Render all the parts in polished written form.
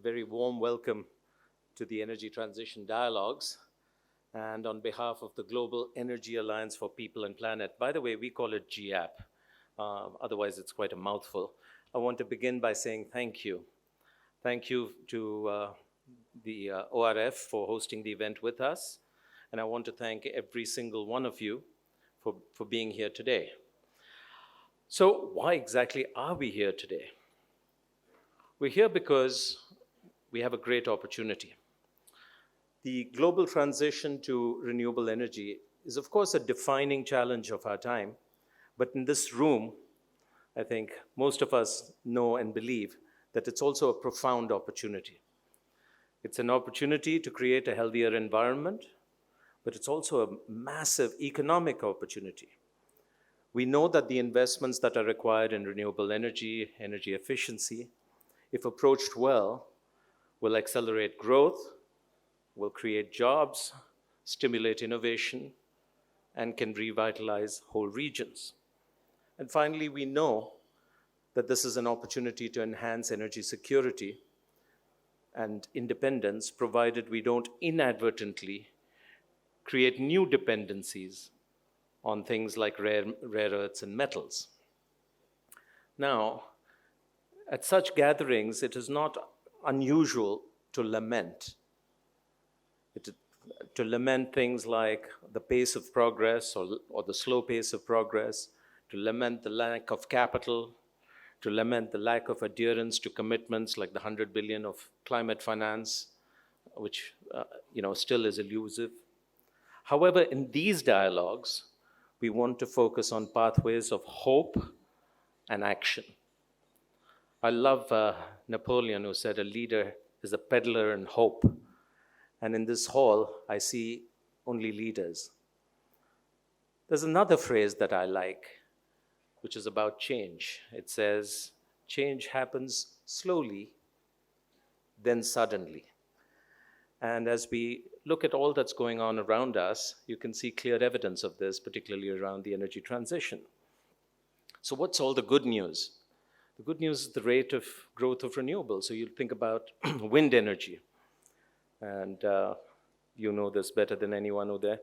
Very warm welcome to the Energy Transition Dialogues, and on behalf of the Global Energy Alliance for People and Planet. By the way, we call it GAP, otherwise it's quite a mouthful. I want to begin by saying thank you. Thank you to the ORF for hosting the event with us, and I want to thank every single one of you for being here today. So why exactly are we here today? We're here because we have a great opportunity. The global transition to renewable energy is, of course, a defining challenge of our time. But in this room, I think most of us know and believe that it's also a profound opportunity. It's an opportunity to create a healthier environment, but it's also a massive economic opportunity. We know that the investments that are required in renewable energy, energy efficiency, if approached well, will accelerate growth, will create jobs, stimulate innovation, and can revitalize whole regions. And finally, we know that this is an opportunity to enhance energy security and independence, provided we don't inadvertently create new dependencies on things like rare earths and metals. Now, at such gatherings, it is not unusual to lament. To lament things like the pace of progress or the slow pace of progress, to lament the lack of capital, to lament the lack of adherence to commitments like the 100 billion of climate finance, which still is elusive. However, in these dialogues, we want to focus on pathways of hope and action. I love Napoleon, who said a leader is a peddler in hope. And in this hall, I see only leaders. There's another phrase that I like, which is about change. It says, change happens slowly, then suddenly. And as we look at all that's going on around us, you can see clear evidence of this, particularly around the energy transition. So what's all the good news? The good news is the rate of growth of renewables. So you think about wind energy. And you know this better than anyone out there.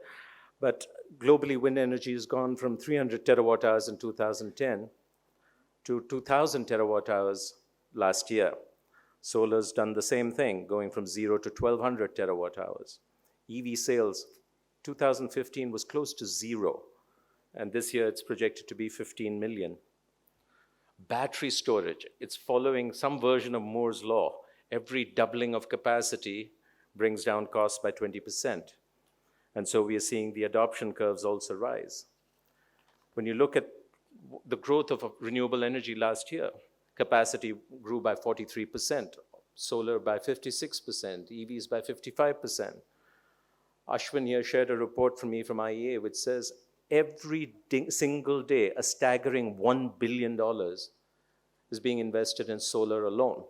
But globally, wind energy has gone from 300 terawatt hours in 2010 to 2,000 terawatt hours last year. Solar's done the same thing, going from 0 to 1,200 terawatt hours. EV sales, 2015 was close to 0. And this year, it's projected to be 15 million. Battery storage, it's following some version of Moore's law. Every doubling of capacity brings down costs by 20%. And so we are seeing the adoption curves also rise. When you look at the growth of renewable energy last year, capacity grew by 43%, solar by 56%, EVs by 55%. Ashwin here shared a report from me from IEA, which says every single day, a staggering $1 billion is being invested in solar alone.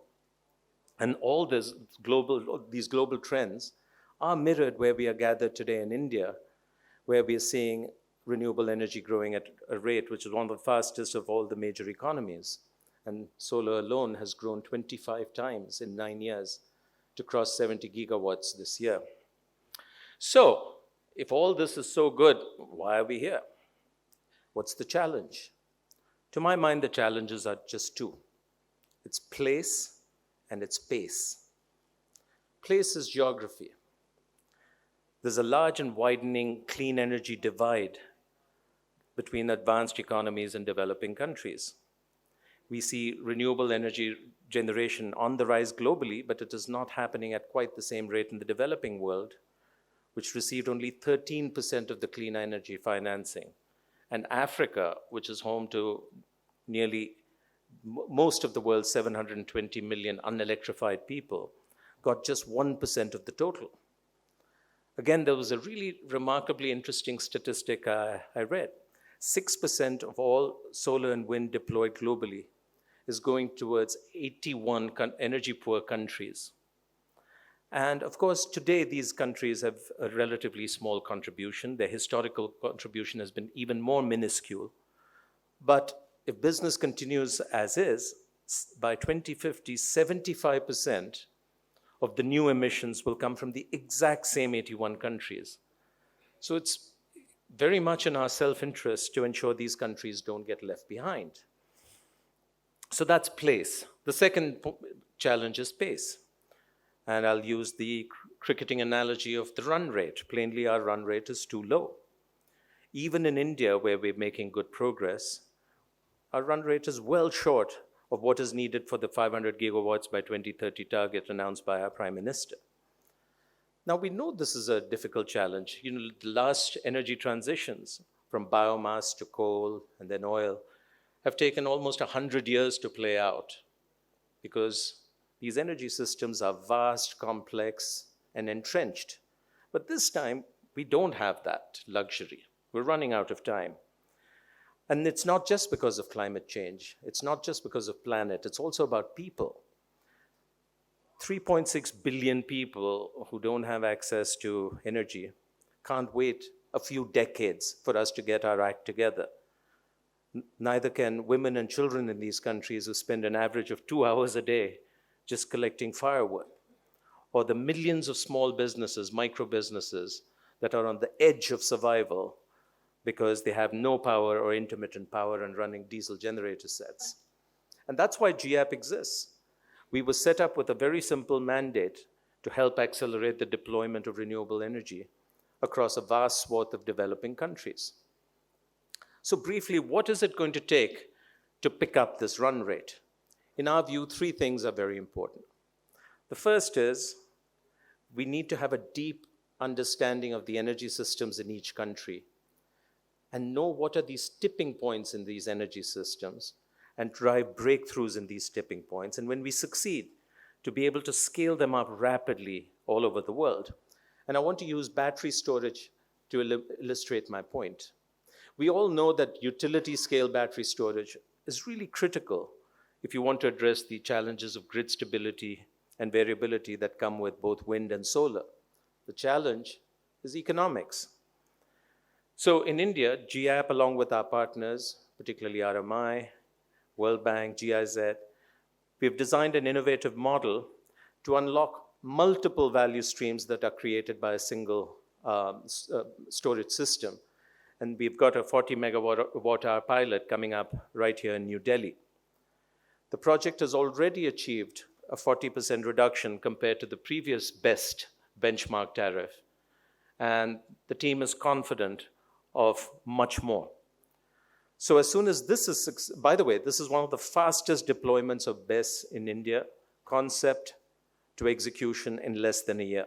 And all these global trends are mirrored where we are gathered today in India, where we are seeing renewable energy growing at a rate which is one of the fastest of all the major economies. And solar alone has grown 25 times in 9 years to cross 70 gigawatts this year. So, if all this is so good, why are we here? What's the challenge? To my mind, the challenges are just two. It's place and its pace. Place is geography. There's a large and widening clean energy divide between advanced economies and developing countries. We see renewable energy generation on the rise globally, but it is not happening at quite the same rate in the developing world, which received only 13% of the clean energy financing. And Africa, which is home to nearly most of the world's 720 million unelectrified people, got just 1% of the total. Again, there was a really remarkably interesting statistic I read. 6% of all solar and wind deployed globally is going towards 81 energy-poor countries. And of course, today these countries have a relatively small contribution. Their historical contribution has been even more minuscule. But if business continues as is, by 2050, 75% of the new emissions will come from the exact same 81 countries. So it's very much in our self-interest to ensure these countries don't get left behind. So that's place. The second challenge is pace. And I'll use the cricketing analogy of the run rate. Plainly, our run rate is too low. Even in India, where we're making good progress, our run rate is well short of what is needed for the 500 gigawatts by 2030 target announced by our Prime Minister. Now, we know this is a difficult challenge. You know, the last energy transitions from biomass to coal and then oil have taken almost 100 years to play out because these energy systems are vast, complex, and entrenched. But this time, we don't have that luxury. We're running out of time. And it's not just because of climate change. It's not just because of planet. It's also about people. 3.6 billion people who don't have access to energy can't wait a few decades for us to get our act together. Neither can women and children in these countries who spend an average of 2 hours a day just collecting firewood, or the millions of small businesses, micro businesses, that are on the edge of survival because they have no power or intermittent power and running diesel generator sets. And that's why GAP exists. We were set up with a very simple mandate to help accelerate the deployment of renewable energy across a vast swath of developing countries. So briefly, what is it going to take to pick up this run rate? In our view, 3 things are very important. The first is we need to have a deep understanding of the energy systems in each country and know what are these tipping points in these energy systems and drive breakthroughs in these tipping points. And when we succeed, to be able to scale them up rapidly all over the world. And I want to use battery storage to illustrate my point. We all know that utility scale battery storage is really critical if you want to address the challenges of grid stability and variability that come with both wind and solar. The challenge is economics. So in India, GAP, along with our partners, particularly RMI, World Bank, GIZ, we've designed an innovative model to unlock multiple value streams that are created by a single storage system. And we've got a 40 megawatt hour pilot coming up right here in New Delhi. The project has already achieved a 40% reduction compared to the previous best benchmark tariff. And the team is confident of much more. So as soon as this is, by the way, this is one of the fastest deployments of BESS in India, concept to execution in less than a year.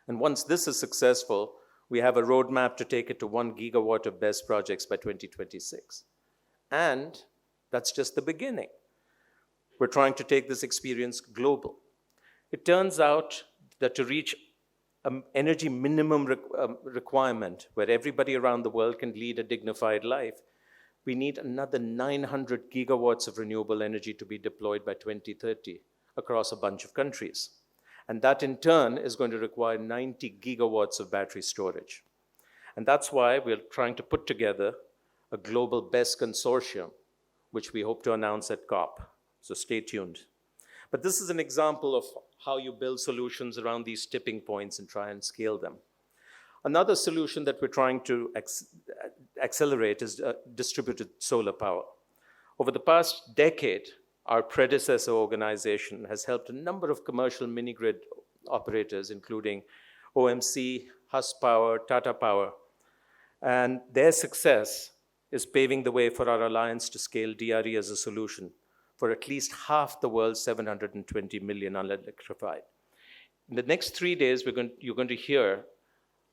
And once this is successful, we have a roadmap to take it to 1 gigawatt of BESS projects by 2026. And that's just the beginning. We're trying to take this experience global. It turns out that to reach an energy minimum requirement where everybody around the world can lead a dignified life, we need another 900 gigawatts of renewable energy to be deployed by 2030 across a bunch of countries. And that in turn is going to require 90 gigawatts of battery storage. And that's why we're trying to put together a global BESS consortium, which we hope to announce at COP. So stay tuned. But this is an example of how you build solutions around these tipping points and try and scale them. Another solution that we're trying to accelerate is distributed solar power. Over the past decade, our predecessor organization has helped a number of commercial mini-grid operators, including OMC, Huspower, Tata Power. And their success is paving the way for our alliance to scale DRE as a solution for at least half the world's 720 million unelectrified. In the next 3 days, you're going to hear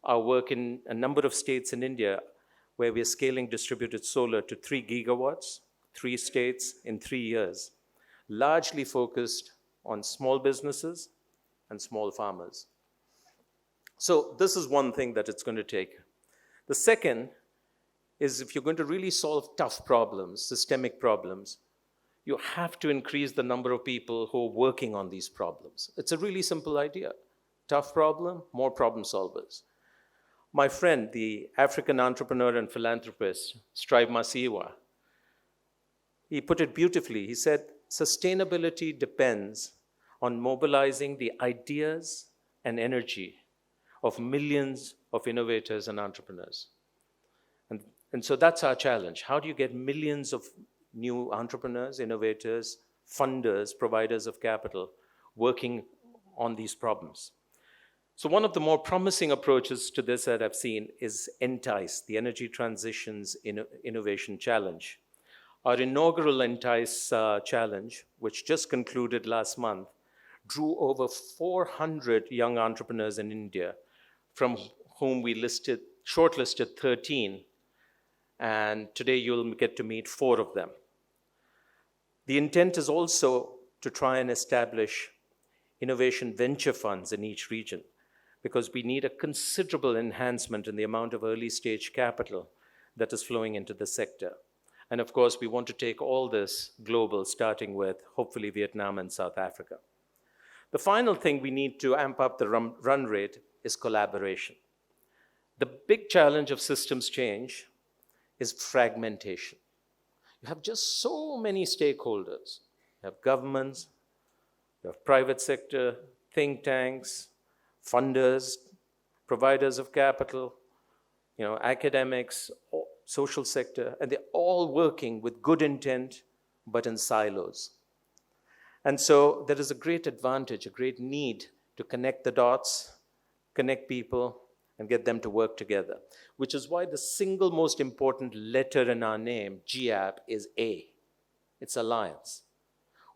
our work in a number of states in India where we're scaling distributed solar to 3 gigawatts, 3 states in 3 years, largely focused on small businesses and small farmers. So this is one thing that it's going to take. The second is if you're going to really solve tough problems, systemic problems, you have to increase the number of people who are working on these problems. It's a really simple idea. Tough problem, more problem solvers. My friend, the African entrepreneur and philanthropist, Strive Masiyiwa, he put it beautifully. He said, sustainability depends on mobilizing the ideas and energy of millions of innovators and entrepreneurs. And so that's our challenge. How do you get millions of new entrepreneurs, innovators, funders, providers of capital working on these problems? So one of the more promising approaches to this that I've seen is entails, the Energy Transitions Innovation Challenge. Our inaugural entails challenge, which just concluded last month, drew over 400 young entrepreneurs in India, from whom we shortlisted 13, and today you'll get to meet 4 of them. The intent is also to try and establish innovation venture funds in each region, because we need a considerable enhancement in the amount of early stage capital that is flowing into the sector. And of course, we want to take all this global, starting with hopefully Vietnam and South Africa. The final thing we need to amp up the run rate is collaboration. The big challenge of systems change is fragmentation. You have just so many stakeholders. You have governments, you have private sector, think tanks, funders, providers of capital, academics, social sector, and they're all working with good intent, but in silos. And so there is a great advantage, a great need to connect the dots, connect people, and get them to work together, which is why the single most important letter in our name, GAP, is A. It's alliance.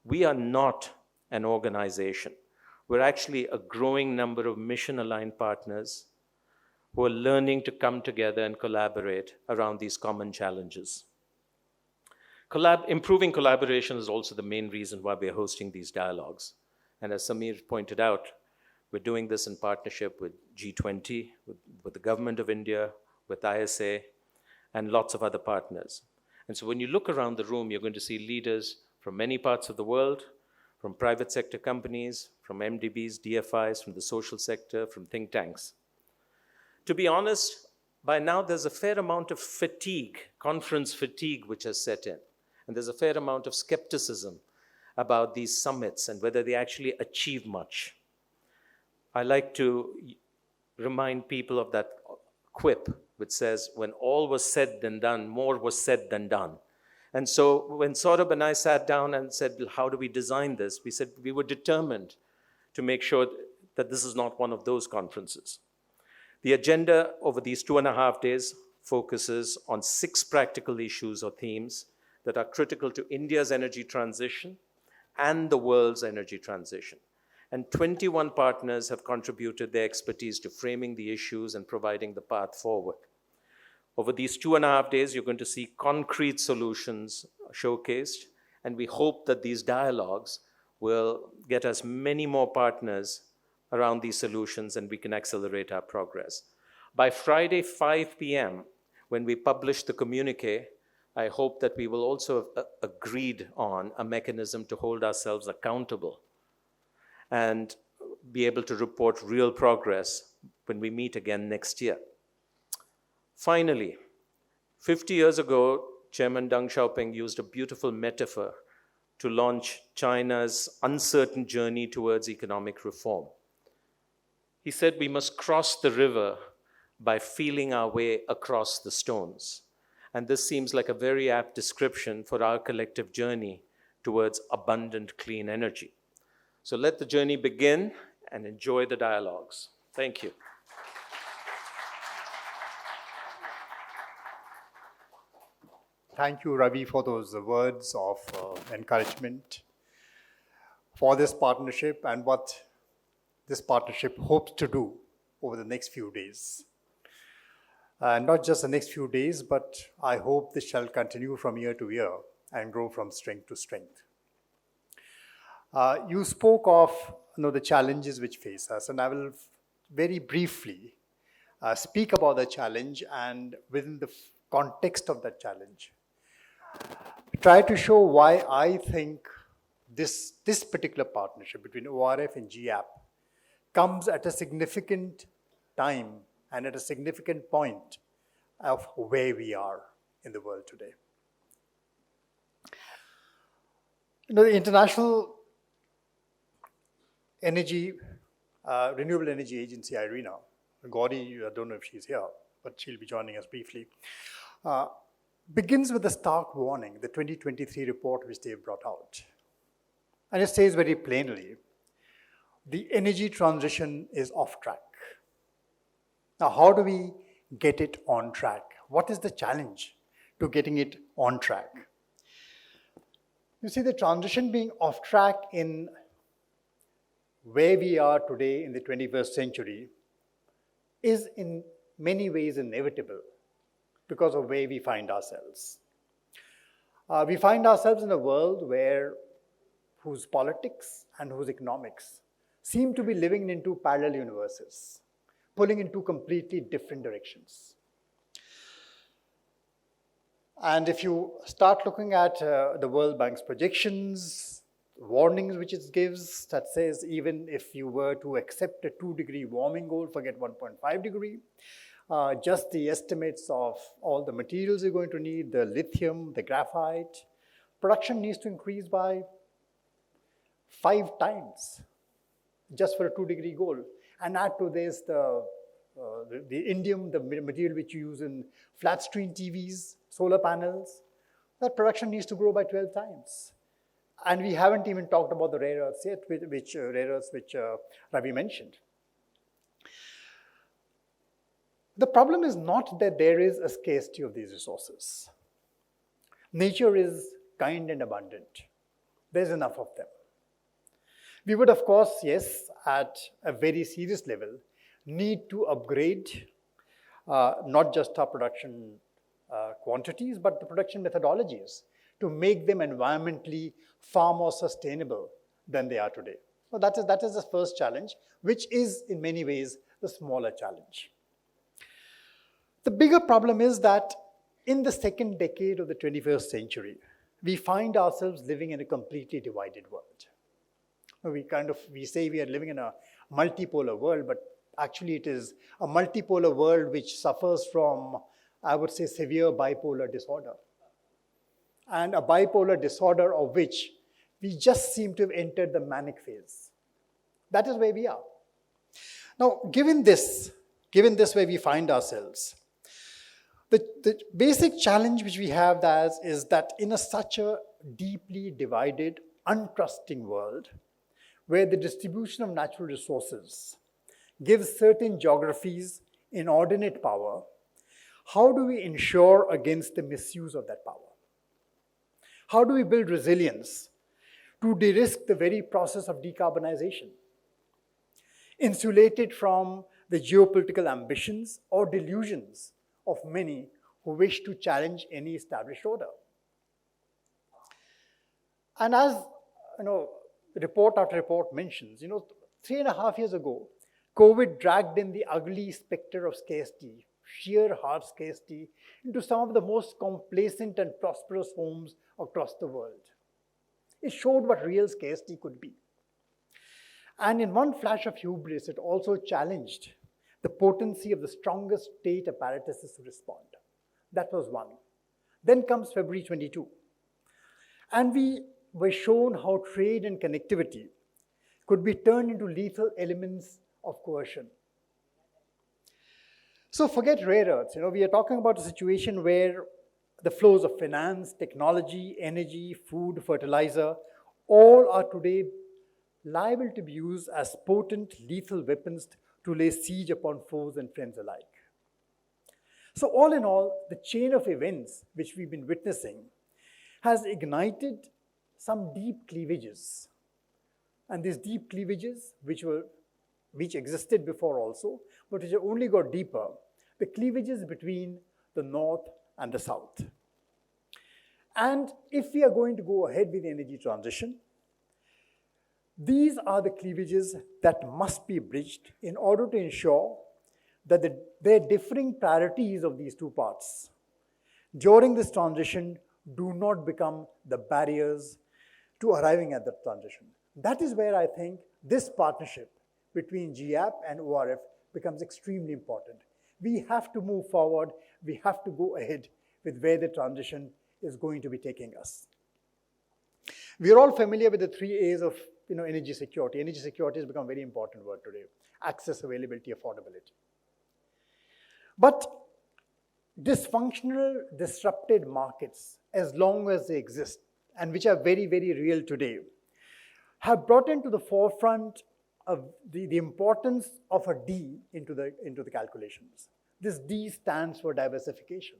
We are not an organization. We're actually a growing number of mission-aligned partners who are learning to come together and collaborate around these common challenges. Improving collaboration is also the main reason why we're hosting these dialogues. And as Samir pointed out, we're doing this in partnership with G20, with the government of India, with ISA, and lots of other partners. And so when you look around the room, you're going to see leaders from many parts of the world, from private sector companies, from MDBs, DFIs, from the social sector, from think tanks. To be honest, by now there's a fair amount of fatigue, conference fatigue, which has set in. And there's a fair amount of skepticism about these summits and whether they actually achieve much. I like to remind people of that quip, which says, when all was said and done, more was said than done. And so when Saurabh and I sat down and said, well, how do we design this? We said we were determined to make sure that this is not one of those conferences. The agenda over these 2.5 days focuses on 6 practical issues or themes that are critical to India's energy transition and the world's energy transition. And 21 partners have contributed their expertise to framing the issues and providing the path forward. Over these 2.5 days, you're going to see concrete solutions showcased, and we hope that these dialogues will get us many more partners around these solutions, and we can accelerate our progress. By Friday, 5 p.m., when we publish the communique, I hope that we will also have agreed on a mechanism to hold ourselves accountable and be able to report real progress when we meet again next year. Finally, 50 years ago, Chairman Deng Xiaoping used a beautiful metaphor to launch China's uncertain journey towards economic reform. He said we must cross the river by feeling our way across the stones. And this seems like a very apt description for our collective journey towards abundant clean energy. So let the journey begin and enjoy the dialogues. Thank you. Thank you, Ravi, for those words of encouragement for this partnership and what this partnership hopes to do over the next few days. Not just the next few days, but I hope this shall continue from year to year and grow from strength to strength. You spoke of the challenges which face us, and I will very briefly speak about the challenge and within the context of that challenge, try to show why I think this particular partnership between ORF and GAP comes at a significant time and at a significant point of where we are in the world today. The international energy, Renewable Energy Agency, IRENA, Gauri, I don't know if she's here, but she'll be joining us briefly, begins with a stark warning, the 2023 report which they've brought out. And it says very plainly, the energy transition is off track. Now, how do we get it on track? What is the challenge to getting it on track? You see, the transition being off track in where we are today in the 21st century is in many ways inevitable because of where we find ourselves. We find ourselves in a world whose politics and whose economics seem to be living in two parallel universes, pulling in two completely different directions. And if you start looking at the World Bank's projections, warnings which it gives, that says even if you were to accept a 2-degree warming goal, forget 1.5 degree, just the estimates of all the materials you're going to need, the lithium, the graphite, production needs to increase by 5 times just for a 2-degree goal. And add to this the indium, the material which you use in flat screen TVs, solar panels, that production needs to grow by 12 times. And we haven't even talked about the rare earths yet, which Ravi mentioned. The problem is not that there is a scarcity of these resources. Nature is kind and abundant. There's enough of them. We would, of course, yes, at a very serious level, need to upgrade not just our production quantities, but the production methodologies to make them environmentally far more sustainable than they are today. So that is the first challenge, which is in many ways the smaller challenge. The bigger problem is that in the second decade of the 21st century, we find ourselves living in a completely divided world. We say we are living in a multipolar world, but actually it is a multipolar world which suffers from, I would say, severe bipolar disorder. And a bipolar disorder of which we just seem to have entered the manic phase. That is where we are. Now, given this where we find ourselves, the basic challenge which we have is that in such a deeply divided, untrusting world, where the distribution of natural resources gives certain geographies inordinate power, how do we ensure against the misuse of that power? How do we build resilience to de-risk the very process of decarbonization, insulated from the geopolitical ambitions or delusions of many who wish to challenge any established order? And as report after report mentions, 3.5 years ago, COVID dragged in the ugly specter of scarcity, sheer hard scarcity, into some of the most complacent and prosperous homes across the world. It showed what real scarcity could be. And in one flash of hubris, it also challenged the potency of the strongest state apparatuses to respond. That was one. Then comes February 22. And we were shown how trade and connectivity could be turned into lethal elements of coercion. So forget rare earths. We are talking about a situation where the flows of finance, technology, energy, food, fertilizer, all are today liable to be used as potent, lethal weapons to lay siege upon foes and friends alike. So all in all, the chain of events which we've been witnessing has ignited some deep cleavages. And these deep cleavages, which existed before also, but which have only got deeper, the cleavages between the North and the South. And if we are going to go ahead with the energy transition, these are the cleavages that must be bridged in order to ensure that the differing priorities of these two parts during this transition do not become the barriers to arriving at the transition. That is where I think this partnership between GAP and ORF becomes extremely important. We have to move forward. We have to go ahead with where the transition is going to be taking us. We are all familiar with the 3 A's of energy security. Energy security has become a very important word today. Access, availability, affordability. But dysfunctional, disrupted markets, as long as they exist, and which are very, very real today, have brought into the forefront of the importance of a D into the calculations. This D stands for diversification.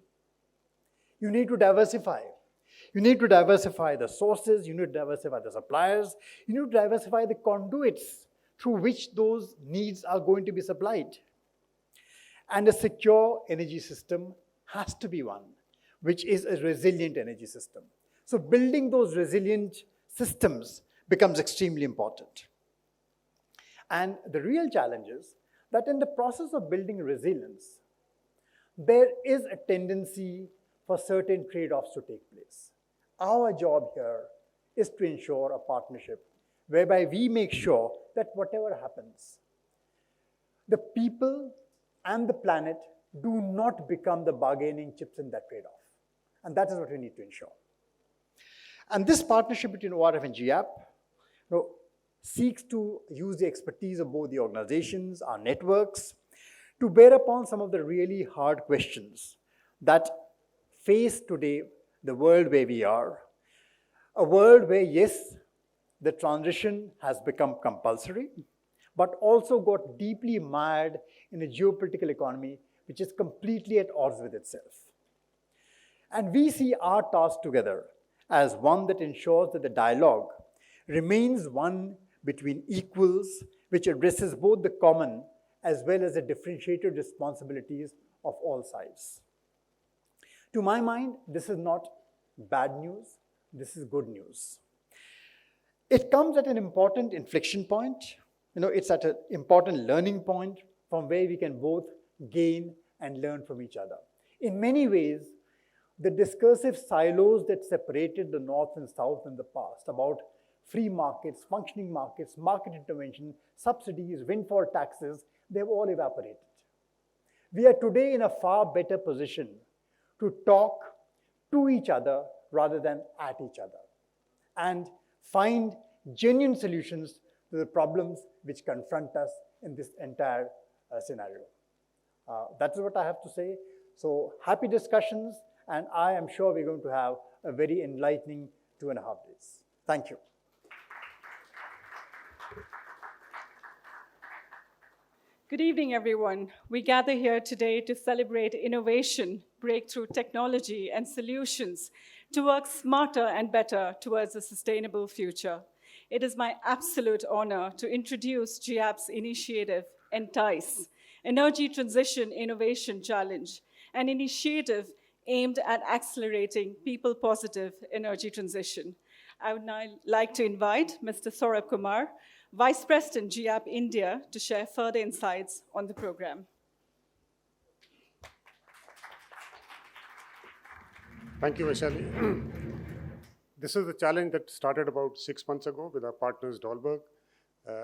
You need to diversify. You need to diversify the sources, you need to diversify the suppliers, you need to diversify the conduits through which those needs are going to be supplied. And a secure energy system has to be one, which is a resilient energy system. So building those resilient systems becomes extremely important. And the real challenge is that in the process of building resilience, there is a tendency for certain trade-offs to take place. Our job here is to ensure a partnership whereby we make sure that whatever happens, the people and the planet do not become the bargaining chips in that trade-off. And that is what we need to ensure. And this partnership between ORF and GAP seeks to use the expertise of both the organizations, our networks, to bear upon some of the really hard questions that face today the world where we are. A world where, yes, the transition has become compulsory, but also got deeply mired in a geopolitical economy which is completely at odds with itself. And we see our task together as one that ensures that the dialogue remains one between equals, which addresses both the common as well as the differentiated responsibilities of all sides. To my mind, this is not bad news, this is good news. It comes at an important inflection point. It's at an important learning point from where we can both gain and learn from each other. In many ways, the discursive silos that separated the North and South in the past about free markets, functioning markets, market intervention, subsidies, windfall taxes, they've all evaporated. We are today in a far better position to talk to each other rather than at each other and find genuine solutions to the problems which confront us in this entire scenario. That's what I have to say. So happy discussions, and I am sure we're going to have a very enlightening 2.5 days. Thank you. Good evening, everyone. We gather here today to celebrate innovation, breakthrough technology, and solutions to work smarter and better towards a sustainable future. It is my absolute honor to introduce GAP's initiative, Entice, Energy Transition Innovation Challenge, an initiative aimed at accelerating people-positive energy transition. I would now like to invite Mr. Saurabh Kumar, Vice President, GAP India, to share further insights on the program. Thank you, Vaishali. This is a challenge that started about 6 months ago with our partners, Dahlberg.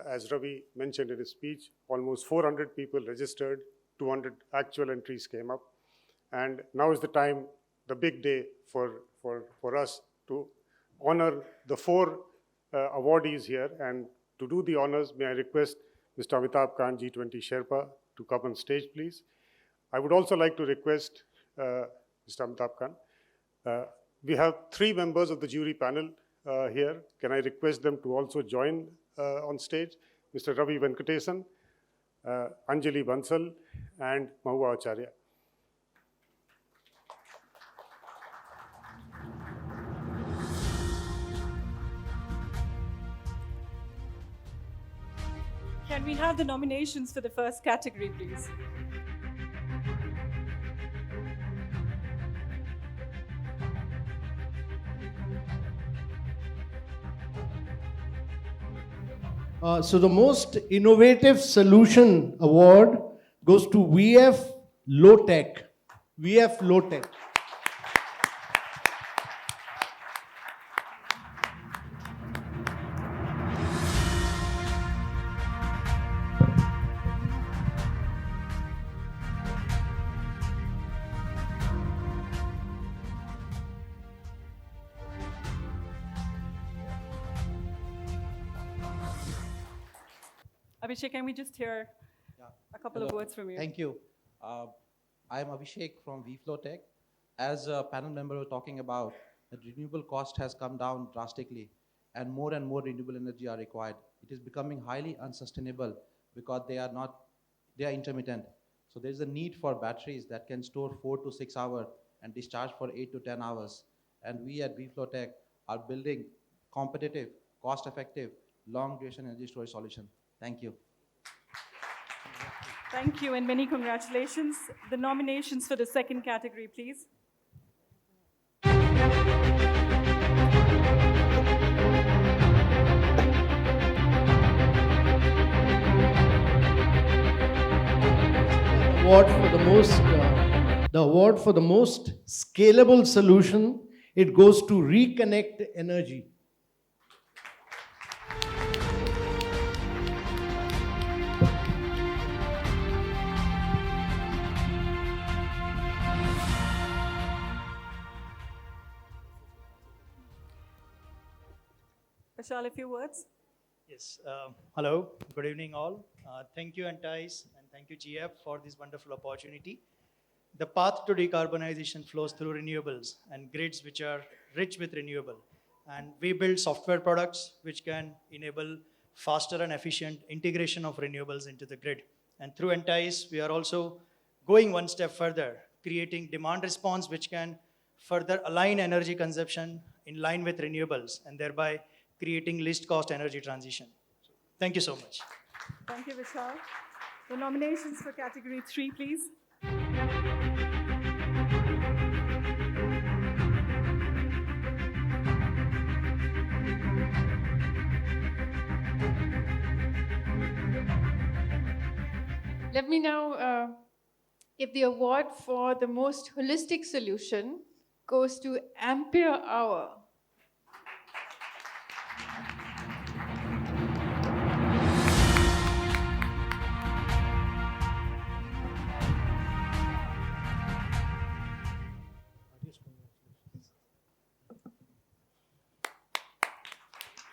As Ravi mentioned in his speech, almost 400 people registered, 200 actual entries came up. And now is the time, the big day for us to honor the 4 awardees here. And to do the honors, may I request Mr. Amitabh Khan, G20 Sherpa, to come on stage, please. I would also like to request Mr. Amitabh Khan. We have 3 members of the jury panel here. Can I request them to also join on stage? Mr. Ravi Venkatesan, Anjali Bansal, and Mahua Acharya. Can we have the nominations for the first category, please? So the most innovative solution award goes to VF Low Tech. VF Low Tech. Abhishek, can we just hear a couple of words from you? Thank you. I am Abhishek from vFlowTech. As a panel member was talking about, the renewable cost has come down drastically and more renewable energy are required. It is becoming highly unsustainable because they are intermittent. So there is a need for batteries that can store 4 to 6 hours and discharge for 8 to 10 hours. And we at vFlowTech are building competitive, cost-effective, long-duration energy storage solution. Thank you. Thank you and many congratulations. The nominations for the second category, please. The award for the most scalable solution, it goes to Reconnect Energy. Vishal, a few words? Yes. Hello. Good evening, all. Thank you, entails, and thank you, GF, for this wonderful opportunity. The path to decarbonization flows through renewables and grids which are rich with renewable. And we build software products which can enable faster and efficient integration of renewables into the grid. And through entails, we are also going one step further, creating demand response which can further align energy consumption in line with renewables and thereby creating least cost energy transition. So, thank you so much. Thank you, Vishal. The nominations for category 3, please. Let me now give the award for the most holistic solution goes to Ampere Hour.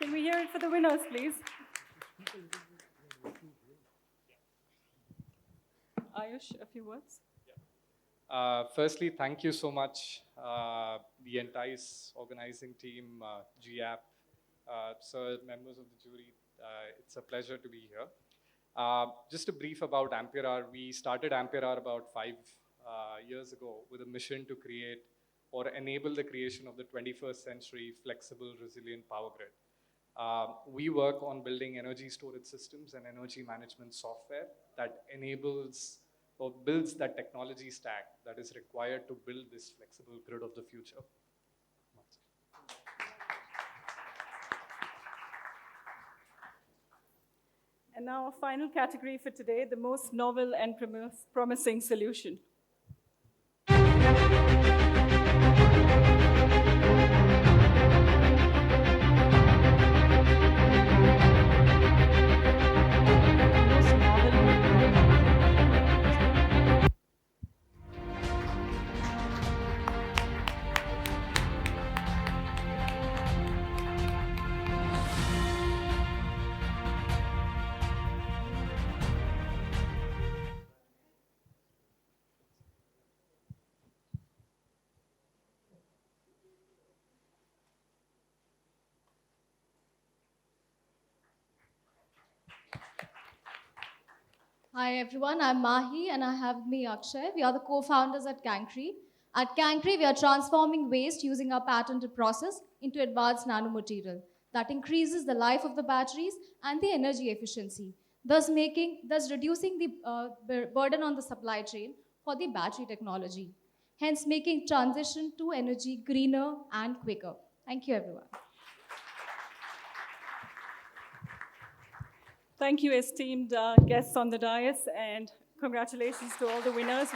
Can we hear it for the winners, please? Ayush, a few words? Firstly, thank you so much, the entice organizing team, GAP, sir, members of the jury. It's a pleasure to be here. Just a brief about Ampere Hour. We started Ampere Hour about 5 years ago with a mission to create or enable the creation of the 21st century flexible, resilient power grid. We work on building energy storage systems and energy management software that enables or builds that technology stack that is required to build this flexible grid of the future. And now a final category for today, the most novel and promising solution. Hi everyone, I'm Mahi and I have with me Akshay. We are the co-founders at Cancri. At Cancri, we are transforming waste using our patented process into advanced nanomaterial that increases the life of the batteries and the energy efficiency, thus reducing the burden on the supply chain for the battery technology, hence making transition to energy greener and quicker. Thank you everyone. Thank you, esteemed guests on the dais, and congratulations to all the winners.